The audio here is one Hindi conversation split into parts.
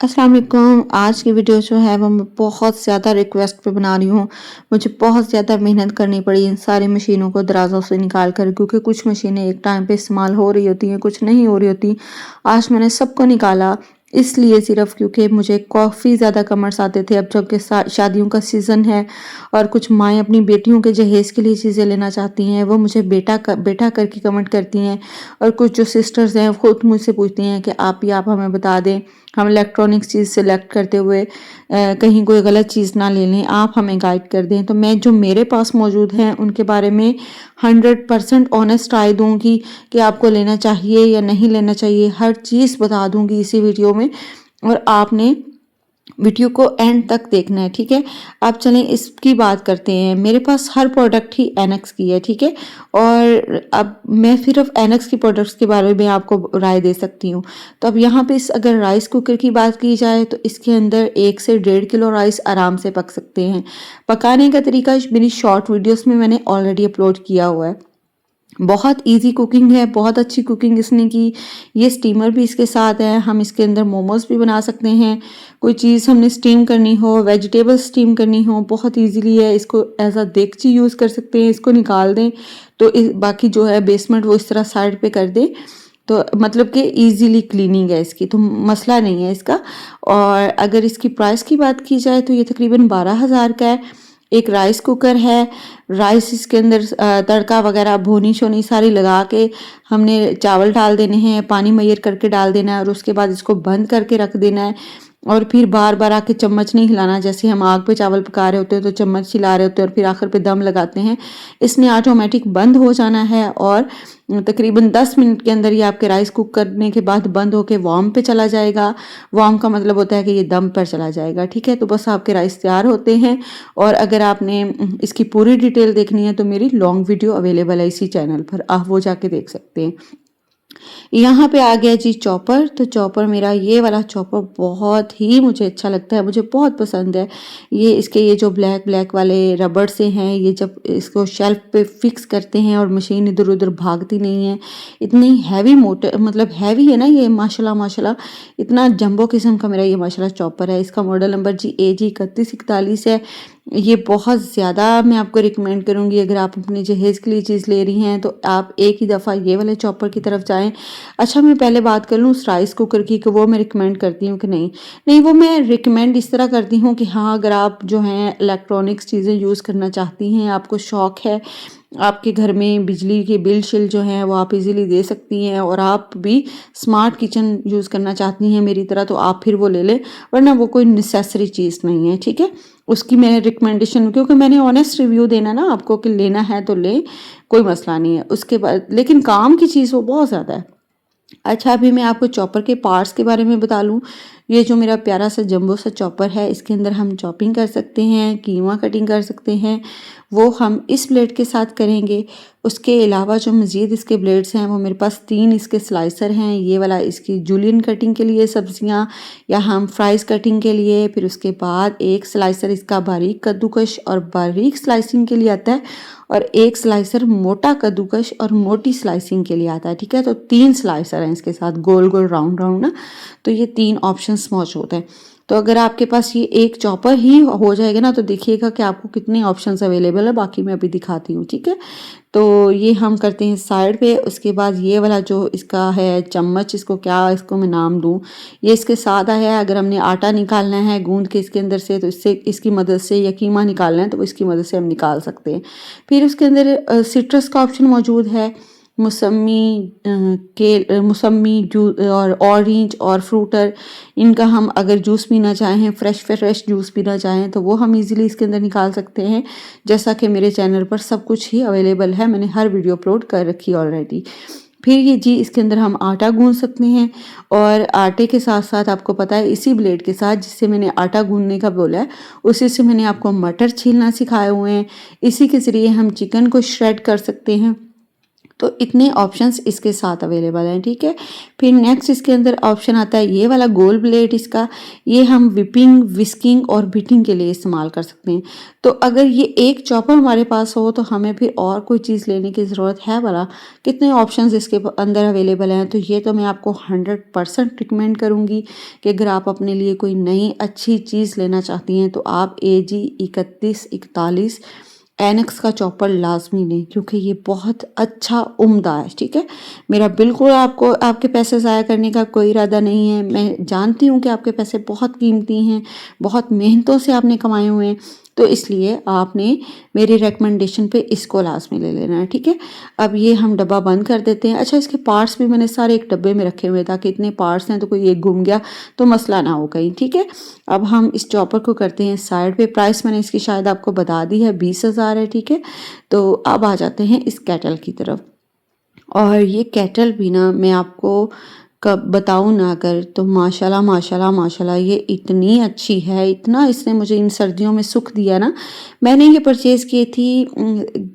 अस्सलाम वालेकुम। आज की वीडियो जो है वो मैं बहुत ज़्यादा रिक्वेस्ट पे बना रही हूँ। मुझे बहुत ज़्यादा मेहनत करनी पड़ी इन सारी मशीनों को दराज़ों से निकाल कर, क्योंकि कुछ मशीनें एक टाइम पे इस्तेमाल हो रही होती हैं, कुछ नहीं हो रही होती। आज मैंने सबको निकाला इसलिए सिर्फ क्योंकि मुझे काफ़ी ज़्यादा कमेंट्स आते थे। अब जबकि शादियों का सीज़न है और कुछ माएँ अपनी बेटियों के जहेज़ के लिए चीज़ें लेना चाहती हैं, वो मुझे बेटा करके कमेंट करती हैं। और कुछ जो सिस्टर्स हैं खुद मुझसे पूछती हैं कि आप हमें बता दें, हम इलेक्ट्रॉनिक्स चीज़ सेलेक्ट करते हुए कहीं कोई गलत चीज़ ना ले लें, आप हमें गाइड कर दें। तो मैं जो मेरे पास मौजूद हैं उनके बारे में 100% ऑनेस्ट राय दूंगी कि आपको लेना चाहिए या नहीं लेना चाहिए, हर चीज़ बता दूंगी इसी वीडियो में। और आपने वीडियो को एंड तक देखना है, ठीक है। आप चलें इसकी बात करते हैं। मेरे पास हर प्रोडक्ट ही एनएक्स की है, ठीक है। और अब मैं सिर्फ एनएक्स की प्रोडक्ट्स के बारे में आपको राय दे सकती हूँ। तो अब यहाँ पे अगर राइस कुकर की बात की जाए तो इसके अंदर 1 से 1.5 किलो राइस आराम से पक सकते हैं। पकाने का तरीका मेरी शॉर्ट वीडियोस में मैंने ऑलरेडी अपलोड किया हुआ है। बहुत इजी कुकिंग है, बहुत अच्छी कुकिंग इसने की। ये स्टीमर भी इसके साथ है, हम इसके अंदर मोमोज भी बना सकते हैं। कोई चीज़ हमने स्टीम करनी हो, वेजिटेबल स्टीम करनी हो, बहुत इजीली है। इसको एज अ देगची यूज़ कर सकते हैं। इसको निकाल दें तो बाकी जो है बेसमेंट वो इस तरह साइड पे कर दें, तो मतलब कि इजीली क्लीनिंग है इसकी, तो मसला नहीं है इसका। और अगर इसकी प्राइस की बात की जाए तो ये तकरीबन 12,000 का है। एक राइस कुकर है। राइस इसके अंदर तड़का वगैरह भुनी शोनी सारी लगा के हमने चावल डाल देने हैं, पानी मैयर करके डाल देना है और उसके बाद इसको बंद करके रख देना है। और फिर बार बार आके चम्मच नहीं हिलाना, जैसे हम आग पे चावल पका रहे होते हैं तो चम्मच हिला रहे होते हैं और फिर आखिर पे दम लगाते हैं। इसने ऑटोमेटिक बंद हो जाना है और तकरीबन 10 मिनट के अंदर ये आपके राइस कुक करने के बाद बंद होके वार्म पे चला जाएगा। वार्म का मतलब होता है कि ये दम पर चला जाएगा, ठीक है। तो बस आपके राइस तैयार होते हैं। और अगर आपने इसकी पूरी डिटेल देखनी है तो मेरी लॉन्ग वीडियो अवेलेबल है इसी चैनल पर, आप वो जाके देख सकते हैं। यहाँ पे आ गया जी चॉपर। तो चॉपर मेरा ये वाला चॉपर बहुत ही मुझे अच्छा लगता है, मुझे बहुत पसंद है। ये जो ब्लैक ब्लैक वाले रबड़ से हैं, ये जब इसको शेल्फ पे फिक्स करते हैं और मशीन इधर उधर भागती नहीं है। इतनी हैवी मोटर मतलब हैवी है ना ये, माशाल्लाह माशाल्लाह। इतना जंबो किस्म का मेरा ये माशाल्लाह चॉपर है। इसका मॉडल नंबर जी AG 3141 है। ये बहुत ज़्यादा मैं आपको रिकमेंड करूँगी, अगर आप अपने जहेज़ के लिए चीज़ ले रही हैं तो आप एक ही दफ़ा ये वाले चॉपर की तरफ जाएं। अच्छा, मैं पहले बात कर लूँ उस राइस कुकर की कि वो मैं रिकमेंड करती हूँ कि नहीं। नहीं, वो मैं रिकमेंड इस तरह करती हूँ कि हाँ, अगर आप जो हैं इलेक्ट्रॉनिक्स चीज़ें यूज़ करना चाहती हैं, आपको शौक़ है, आपके घर में बिजली के बिल शिल जो हैं वो आप इजीली दे सकती हैं और आप भी स्मार्ट किचन यूज़ करना चाहती हैं मेरी तरह, तो आप फिर वो ले लें। वरना वो कोई नेसेसरी चीज़ नहीं है, ठीक है। उसकी मैं रिकमेंडेशन, क्योंकि मैंने ऑनेस्ट रिव्यू देना ना आपको कि लेना है तो लें, कोई मसला नहीं है उसके बाद, लेकिन काम की चीज़ वो बहुत ज़्यादा है। अच्छा, अभी मैं आपको चॉपर के पार्ट्स के बारे में बता लूँ। ये जो मेरा प्यारा सा जंबो सा चॉपर है, इसके अंदर हम चॉपिंग कर सकते हैं, कीमा कटिंग कर सकते हैं, वो हम इस ब्लेड के साथ करेंगे। उसके अलावा जो मज़ीद इसके ब्लेड्स हैं वो मेरे पास 3 इसके स्लाइसर हैं। ये वाला इसकी जूलियन कटिंग के लिए सब्जियां या हम फ्राइज़ कटिंग के लिए, फिर उसके बाद एक स्लाइसर इसका बारीक कद्दूकश और बारीक स्लाइसिंग के लिए आता है, और एक स्लाइसर मोटा कद्दूकश और मोटी स्लाइसिंग के लिए आता है, ठीक है। तो 3 स्लाइसर हैं इसके साथ, गोल गोल राउंड राउंड ना। तो ये 3 ऑप्शंस मौजूद हैं। तो अगर आपके पास ये एक चॉपर ही हो जाएगा ना तो देखिएगा कि आपको कितने ऑप्शंस अवेलेबल है। बाकी मैं अभी दिखाती हूँ, ठीक है। तो ये हम करते हैं साइड पे। उसके बाद ये वाला जो इसका है चम्मच, इसको क्या इसको मैं नाम दूँ, ये इसके साथ आया है। अगर हमने आटा निकालना है गूंद के इसके अंदर से तो इससे इसकी मदद से, या कीमा निकालना है तो इसकी मदद से हम निकाल सकते हैं। फिर उसके अंदर सिट्रस का ऑप्शन मौजूद है। मौसमी जूस और ऑरेंज और फ्रूटर, इनका हम अगर जूस पीना चाहें, फ्रेश जूस पीना चाहें तो वो हम इजीली इसके अंदर निकाल सकते हैं। जैसा कि मेरे चैनल पर सब कुछ ही अवेलेबल है, मैंने हर वीडियो अपलोड कर रखी है ऑलरेडी। फिर ये जी इसके अंदर हम आटा गूंद सकते हैं, और आटे के साथ साथ आपको पता है इसी ब्लेड के साथ जिससे मैंने आटा गूंदने का बोला है उसी से मैंने आपको मटर छीलना सिखाए हुए हैं। इसी के ज़रिए हम चिकन को श्रेड कर सकते हैं। तो इतने ऑप्शंस इसके साथ अवेलेबल हैं, ठीक है। फिर नेक्स्ट इसके अंदर ऑप्शन आता है ये वाला गोल ब्लेड इसका, ये हम विपिंग, विस्किंग और बीटिंग के लिए इस्तेमाल कर सकते हैं। तो अगर ये एक चॉपर हमारे पास हो तो हमें फिर और कोई चीज़ लेने की ज़रूरत है वाला, कितने ऑप्शंस इसके अंदर अवेलेबल हैं। तो ये तो मैं आपको 100% रिकमेंड करूँगी कि अगर आप अपने लिए कोई नई अच्छी चीज़ लेना चाहती हैं तो आप AG 3141 एनेक्स का चॉपर लाजमी लें, क्योंकि ये बहुत अच्छा उम्दा है, ठीक है। मेरा बिल्कुल आपको आपके पैसे ज़ाया करने का कोई इरादा नहीं है। मैं जानती हूँ कि आपके पैसे बहुत कीमती हैं, बहुत मेहनतों से आपने कमाए हुए हैं, तो इसलिए आपने मेरी रिकमेंडेशन पे इसको लाजमी ले लेना है, ठीक है। अब ये हम डब्बा बंद कर देते हैं। अच्छा, इसके पार्ट्स भी मैंने सारे एक डब्बे में रखे हुए हैं ताकि इतने पार्ट्स हैं तो कोई एक गुम गया तो मसला ना हो कहीं, ठीक है। अब हम इस चॉपर को करते हैं साइड पे। प्राइस मैंने इसकी शायद आपको बता दी है, 20,000 है, ठीक है। तो अब आ जाते हैं इस केटल की तरफ। और ये केटल भी ना मैं आपको कब बताऊँ ना अगर, तो माशाल्लाह माशाल्लाह माशाल्लाह ये इतनी अच्छी है, इतना इसने मुझे इन सर्दियों में सुख दिया ना। मैंने ये परचेज़ की थी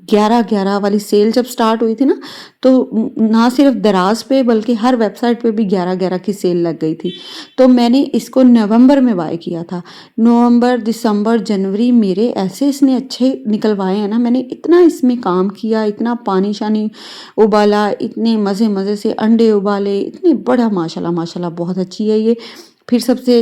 11/11 वाली सेल जब स्टार्ट हुई थी ना, तो ना सिर्फ दराज पे बल्कि हर वेबसाइट पे भी 11/11 की सेल लग गई थी। तो मैंने इसको नवंबर में बाय किया था। नवंबर, दिसंबर, जनवरी मेरे ऐसे इसने अच्छे निकलवाए हैं ना। मैंने इतना इसमें काम किया, इतना पानी शानी उबाला, इतने मज़े मज़े से अंडे उबाले, इतने बड़ा माशाल्लाह माशाल्लाह बहुत अच्छी है ये। फिर सबसे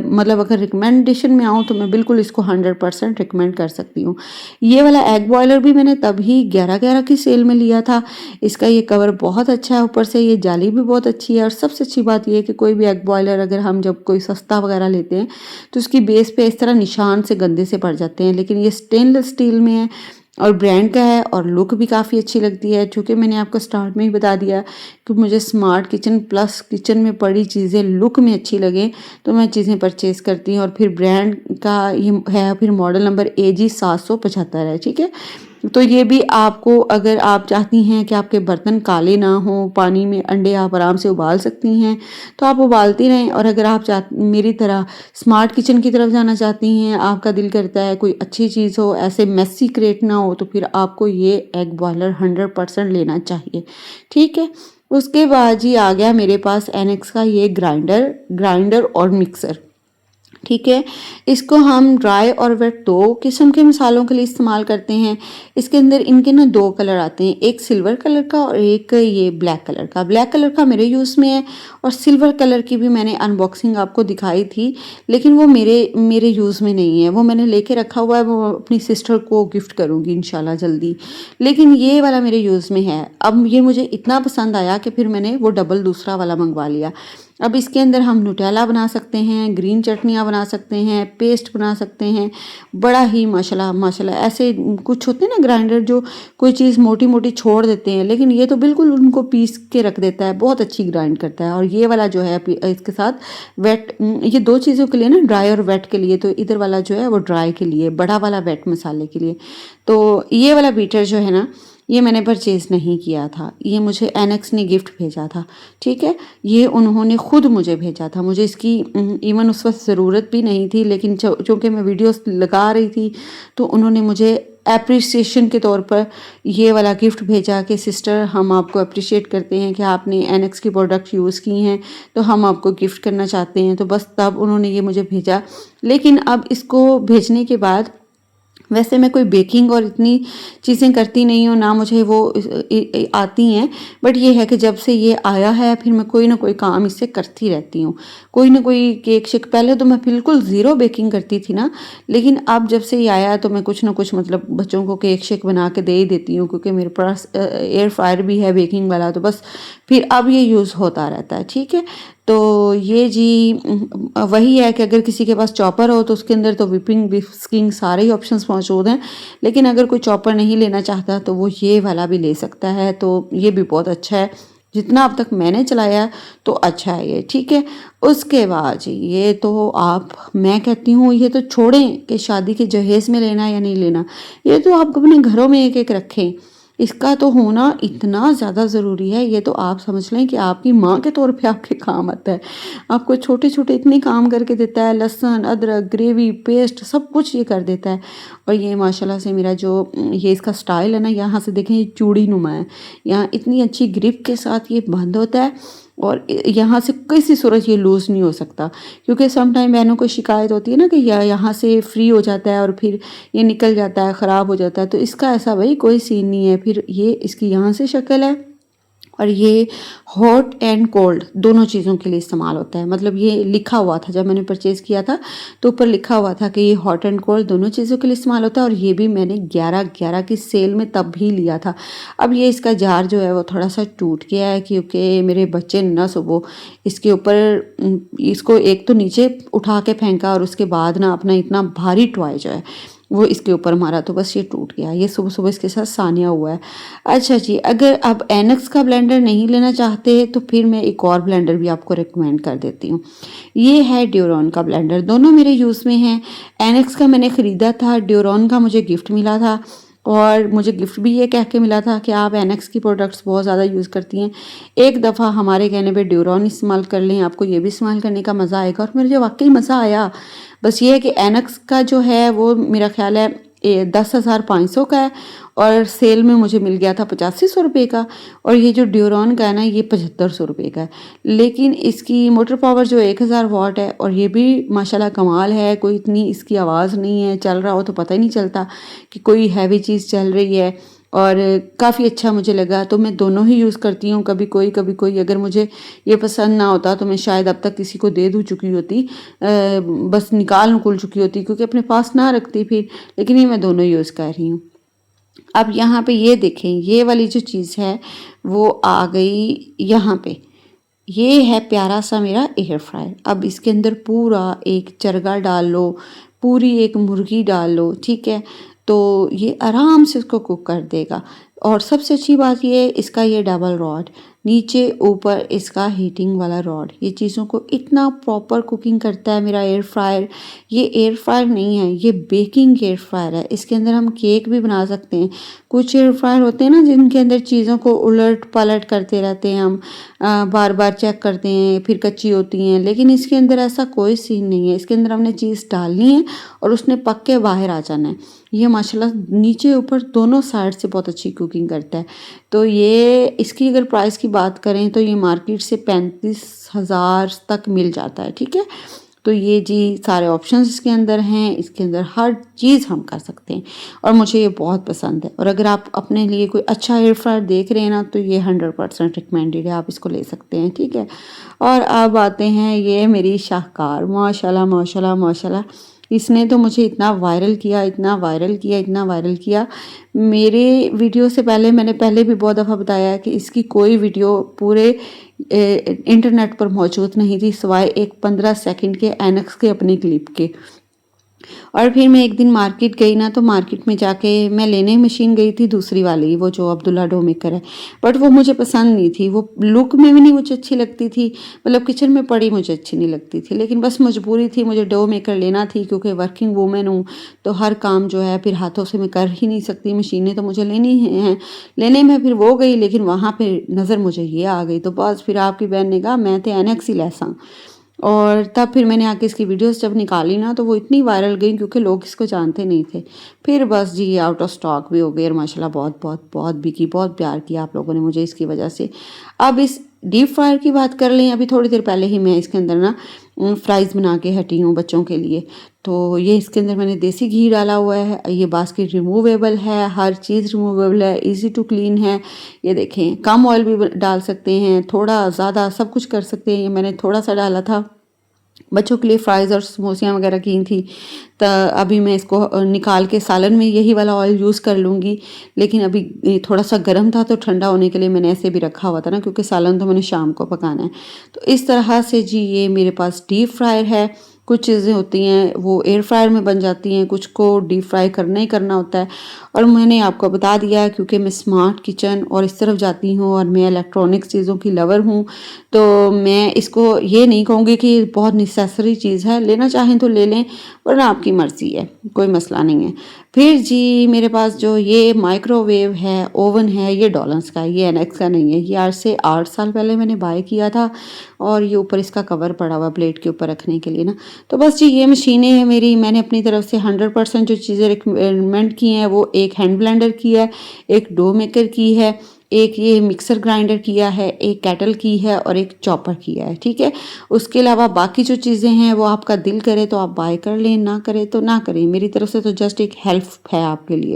मतलब अगर रिकमेंडेशन में आऊँ तो मैं बिल्कुल इसको 100% रिकमेंड कर सकती हूँ। ये वाला एग बॉयलर भी मैंने तभी 11/11 की सेल में लिया था। इसका ये कवर बहुत अच्छा है, ऊपर से ये जाली भी बहुत अच्छी है। और सबसे अच्छी बात ये है कि कोई भी एग बॉयलर अगर हम जब कोई सस्ता वगैरह लेते हैं तो उसकी बेस पे इस तरह निशान से गंदे से पड़ जाते हैं, लेकिन ये स्टेनलेस स्टील में है और ब्रांड का है और लुक भी काफ़ी अच्छी लगती है। चूँकि मैंने आपको स्टार्ट में ही बता दिया कि मुझे स्मार्ट किचन प्लस किचन में पड़ी चीज़ें लुक में अच्छी लगें तो मैं चीज़ें परचेज़ करती हूँ। और फिर ब्रांड का ये है, फिर मॉडल नंबर AG 775 है, ठीक है। तो ये भी आपको, अगर आप चाहती हैं कि आपके बर्तन काले ना हों, पानी में अंडे आप आराम से उबाल सकती हैं तो आप उबालती रहें। और अगर आप मेरी तरह स्मार्ट किचन की तरफ जाना चाहती हैं, आपका दिल करता है कोई अच्छी चीज़ हो, ऐसे मेसी क्रिएट ना हो, तो फिर आपको ये एग बॉयलर 100% लेना चाहिए, ठीक है। उसके बाद जी आ गया मेरे पास एनेक्स का ये ग्राइंडर और मिक्सर, ठीक है। इसको हम ड्राई और वेट दो किस्म के मसालों के लिए इस्तेमाल करते हैं। इसके अंदर इनके ना दो कलर आते हैं, एक सिल्वर कलर का और एक ये ब्लैक कलर का। ब्लैक कलर का मेरे यूज़ में है और सिल्वर कलर की भी मैंने अनबॉक्सिंग आपको दिखाई थी, लेकिन वो मेरे यूज़ में नहीं है। वो मैंने लेके रखा हुआ है, वो अपनी सिस्टर को गिफ्ट करूँगी इंशाल्लाह जल्दी। लेकिन ये वाला मेरे यूज़ में है। अब ये मुझे इतना पसंद आया कि फिर मैंने वो डबल दूसरा वाला मंगवा लिया। अब इसके अंदर हम न्यूटेला बना सकते हैं, ग्रीन चटनियाँ बना सकते हैं, पेस्ट बना सकते हैं। बड़ा ही माशाल्लाह माशाल्लाह ऐसे कुछ होते हैं ना ग्राइंडर जो कोई चीज़ मोटी मोटी छोड़ देते हैं, लेकिन ये तो बिल्कुल उनको पीस के रख देता है, बहुत अच्छी ग्राइंड करता है। और ये वाला जो है इसके साथ वेट, ये दो चीज़ों के लिए ना, ड्राई और वेट के लिए, तो इधर वाला जो है वो ड्राई के लिए, बड़ा वाला वेट मसाले के लिए। तो ये वाला बीटर जो है ना, ये मैंने परचेज़ नहीं किया था, ये मुझे एनेक्स ने गिफ्ट भेजा था, ठीक है। ये उन्होंने ख़ुद मुझे भेजा था, मुझे इसकी इवन उस वक्त ज़रूरत भी नहीं थी, लेकिन चूँकि मैं वीडियोस लगा रही थी तो उन्होंने मुझे एप्रिसिएशन के तौर पर ये वाला गिफ्ट भेजा कि सिस्टर हम आपको अप्रिशिएट करते हैं कि आपने एनेक्स की प्रोडक्ट यूज़ की हैं, तो हम आपको गिफ्ट करना चाहते हैं। तो बस तब उन्होंने ये मुझे भेजा। लेकिन अब इसको भेजने के बाद, वैसे मैं कोई बेकिंग और इतनी चीज़ें करती नहीं हूँ, ना मुझे वो आती हैं, बट ये है कि जब से ये आया है फिर मैं कोई ना कोई काम इससे करती रहती हूँ। कोई ना कोई केक शेक, पहले तो मैं बिल्कुल ज़ीरो बेकिंग करती थी ना, लेकिन अब जब से ये आया तो मैं कुछ ना कुछ मतलब बच्चों को केक शेक बना के दे ही देती हूँ, क्योंकि मेरे पास एयर फ्रायर भी है बेकिंग वाला, तो बस फिर अब ये यूज़ होता रहता है, ठीक है। तो ये जी वही है कि अगर किसी के पास चॉपर हो तो उसके अंदर तो विपिंग विस्किंग सारे ही ऑप्शंस मौजूद हैं, लेकिन अगर कोई चॉपर नहीं लेना चाहता तो वो ये वाला भी ले सकता है। तो ये भी बहुत अच्छा है, जितना अब तक मैंने चलाया तो अच्छा है ये, ठीक है। उसके बाद जी ये तो मैं कहती हूँ ये तो छोड़ें कि शादी के जहेज़ में लेना या नहीं लेना, ये तो आप अपने घरों में एक एक रखें। इसका तो होना इतना ज़्यादा ज़रूरी है, ये तो आप समझ लें कि आपकी माँ के तौर पे आपके काम आता है। आपको छोटे-छोटे इतने काम करके देता है, लहसुन, अदरक, ग्रेवी, पेस्ट सब कुछ ये कर देता है। और ये माशाल्लाह से मेरा जो ये इसका स्टाइल है ना, यहाँ से देखें ये चूड़ी नुमा है। यहाँ इतनी अच्छी ग्रिप के साथ ये बंद होता है और यहाँ से किसी सूरत ये लूज़ नहीं हो सकता, क्योंकि सम टाइम बहनों को शिकायत होती है ना कि यहाँ से फ्री हो जाता है और फिर ये निकल जाता है, ख़राब हो जाता है। तो इसका ऐसा भाई कोई सीन नहीं है। फिर ये इसकी यहाँ से शक्ल है और ये हॉट एंड कोल्ड दोनों चीज़ों के लिए इस्तेमाल होता है। मतलब ये लिखा हुआ था जब मैंने परचेज़ किया था, तो ऊपर लिखा हुआ था कि ये हॉट एंड कोल्ड दोनों चीज़ों के लिए इस्तेमाल होता है। और ये भी मैंने 11/11 की सेल में तब भी लिया था। अब ये इसका जार जो है वो थोड़ा सा टूट गया है, क्योंकि मेरे बच्चे ना सुबह इसके ऊपर इसको एक तो नीचे उठा के फेंका और उसके बाद ना अपना इतना भारी टॉय जो है वो इसके ऊपर मारा, तो बस ये टूट गया। ये सुबह सुबह इसके साथ सानिया हुआ है। अच्छा जी, अगर आप एनेक्स का ब्लेंडर नहीं लेना चाहते तो फिर मैं एक और ब्लेंडर भी आपको रिकमेंड कर देती हूँ। ये है ड्यूरॉन का ब्लेंडर, दोनों मेरे यूज़ में हैं। एनेक्स का मैंने ख़रीदा था, ड्यूरॉन का मुझे गिफ्ट मिला था। और मुझे गिफ्ट भी ये कह के मिला था कि आप एनेक्स की प्रोडक्ट्स बहुत ज़्यादा यूज़ करती हैं, एक दफ़ा हमारे कहने पे ड्यूरॉन इस्तेमाल कर लें, आपको ये भी इस्तेमाल करने का मज़ा आएगा। और मुझे वाकई मज़ा आया। बस ये है कि एनेक्स का जो है वो मेरा ख्याल है 10,500 का है और सेल में मुझे मिल गया था 8500 रुपये का। और ये जो ड्यूरॉन का है ना, ये 7500 रुपये का है। लेकिन इसकी मोटर पावर जो 1000 वाट है, और ये भी माशाल्लाह कमाल है, कोई इतनी इसकी आवाज़ नहीं है, चल रहा हो तो पता ही नहीं चलता कि कोई हैवी चीज़ चल रही है। और काफ़ी अच्छा मुझे लगा, तो मैं दोनों ही यूज़ करती हूँ, कभी कोई। अगर मुझे ये पसंद ना होता तो मैं शायद अब तक किसी को दे दूँ चुकी होती, बस निकाल चुकी होती, क्योंकि अपने पास ना रखती फिर। लेकिन ये मैं दोनों यूज़ कर रही हूँ। अब यहाँ पे ये देखें, ये वाली जो चीज़ है वो आ गई यहाँ पे। ये है प्यारा सा मेरा एयर फ्रायर। अब इसके अंदर पूरा एक चरगा डाल लो, पूरी एक मुर्गी डाल लो, ठीक है, तो ये आराम से उसको कुक कर देगा। और सबसे अच्छी बात ये इसका ये डबल रॉड, नीचे ऊपर इसका हीटिंग वाला रॉड, ये चीज़ों को इतना प्रॉपर कुकिंग करता है मेरा एयर फ्रायर। ये एयर फ्रायर नहीं है, ये बेकिंग एयर फ्रायर है। इसके अंदर हम केक भी बना सकते हैं। कुछ एयर फ्रायर होते हैं ना जिनके अंदर चीज़ों को उलट पलट करते रहते हैं हम, बार बार चेक करते हैं, फिर कच्ची होती हैं। लेकिन इसके अंदर ऐसा कोई सीन नहीं है। इसके अंदर हमने चीज़ डालनी है और उसने पक के बाहर आ जाना है। ये माशाल्लाह नीचे ऊपर दोनों साइड से बहुत अच्छी कुकिंग करता है। तो ये इसकी अगर प्राइस की बात करें तो ये मार्केट से 35,000 तक मिल जाता है, ठीक है। तो ये जी सारे ऑप्शंस इसके अंदर हैं, इसके अंदर हर चीज़ हम कर सकते हैं और मुझे ये बहुत पसंद है। और अगर आप अपने लिए कोई अच्छा एयर फ्रायर देख रहे हैं ना, तो ये 100% रिकमेंडेड है, आप इसको ले सकते हैं, ठीक है। और अब आते हैं ये मेरी शाहकार, माशाल्लाह माशाल्लाह माशाल्लाह, इसने तो मुझे इतना वायरल किया, इतना वायरल किया, इतना वायरल किया। मेरे वीडियो से पहले मैंने पहले भी बहुत दफ़ा बताया कि इसकी कोई वीडियो पूरे इंटरनेट पर मौजूद नहीं थी, सिवाय एक 15 सेकंड के एनेक्स के अपने क्लिप के। और फिर मैं एक दिन मार्केट गई ना, तो मार्केट में जाके मैं लेने मशीन गई थी दूसरी वाली, वो जो अब्दुल्ला डो मेकर है, बट वो मुझे पसंद नहीं थी। वो लुक में भी नहीं मुझे अच्छी लगती थी, मतलब किचन में पड़ी मुझे अच्छी नहीं लगती थी। लेकिन बस मजबूरी थी, मुझे डो मेकर लेना थी, क्योंकि वर्किंग वूमेन हूँ, तो हर काम जो है फिर हाथों से मैं कर ही नहीं सकती, मशीनें तो मुझे लेनी हैं। लेने में फिर वो गई, लेकिन वहाँ पर नज़र मुझे ये आ गई, तो बस फिर आपकी बहन ने कहा मैं तो एनेक्स ही लैसा। और तब फिर मैंने आके इसकी वीडियोस जब निकाली ना, तो वो इतनी वायरल गई क्योंकि लोग इसको जानते नहीं थे। फिर बस जी आउट ऑफ स्टॉक भी हो गई और माशाल्लाह बहुत बहुत बहुत बिकी, बहुत प्यार किया आप लोगों ने मुझे इसकी वजह से। अब इस डीप फ्रायर की बात कर लें, अभी थोड़ी देर पहले ही मैं इसके अंदर ना फ्राइज़ बना के हटी हूँ बच्चों के लिए। तो ये इसके अंदर मैंने देसी घी डाला हुआ है, ये बास्केट रिमूवेबल है, हर चीज़ रिमूवेबल है, इजी टू क्लीन है। ये देखें, कम ऑयल भी डाल सकते हैं, थोड़ा ज़्यादा, सब कुछ कर सकते हैं। ये मैंने थोड़ा सा डाला था, बच्चों के लिए फ्राइज़ और समोसियाँ वगैरह की थी। तो अभी मैं इसको निकाल के सालन में यही वाला ऑयल यूज़ कर लूँगी। लेकिन अभी थोड़ा सा गर्म था, तो ठंडा होने के लिए मैंने ऐसे भी रखा हुआ था ना, क्योंकि सालन तो मैंने शाम को पकाना है। तो इस तरह से जी ये मेरे पास डीप फ्रायर है। कुछ चीज़ें होती हैं वो एयर फ्रायर में बन जाती हैं, कुछ को डीप फ्राई करना ही करना होता है। और मैंने आपको बता दिया क्योंकि मैं स्मार्ट किचन और इस तरफ जाती हूँ और मैं इलेक्ट्रॉनिक्स चीज़ों की लवर हूँ, तो मैं इसको ये नहीं कहूँगी कि बहुत नेसेसरी चीज़ है, लेना चाहें तो ले लें वरना आपकी मर्ज़ी है, कोई मसला नहीं है। फिर जी मेरे पास जो ये माइक्रोवेव है, ओवन है, ये डॉलर्स का है, ये एनेक्स का नहीं है। ये आज से 8 साल पहले मैंने बाय किया था और ये ऊपर इसका कवर पड़ा हुआ प्लेट के ऊपर रखने के लिए ना। तो बस जी ये मशीनें हैं मेरी, मैंने अपनी तरफ से 100% जो चीज़ें रिकमेंड की हैं वो एक हैंड ब्लेंडर की है, एक डो मेकर की है, एक ये मिक्सर ग्राइंडर किया है, एक केटल की है और एक चॉपर किया है, ठीक है। उसके अलावा बाकी जो चीज़ें हैं वो आपका दिल करे तो आप बाय कर लें, ना करे तो ना करें। मेरी तरफ से तो जस्ट एक हेल्प है आपके लिए।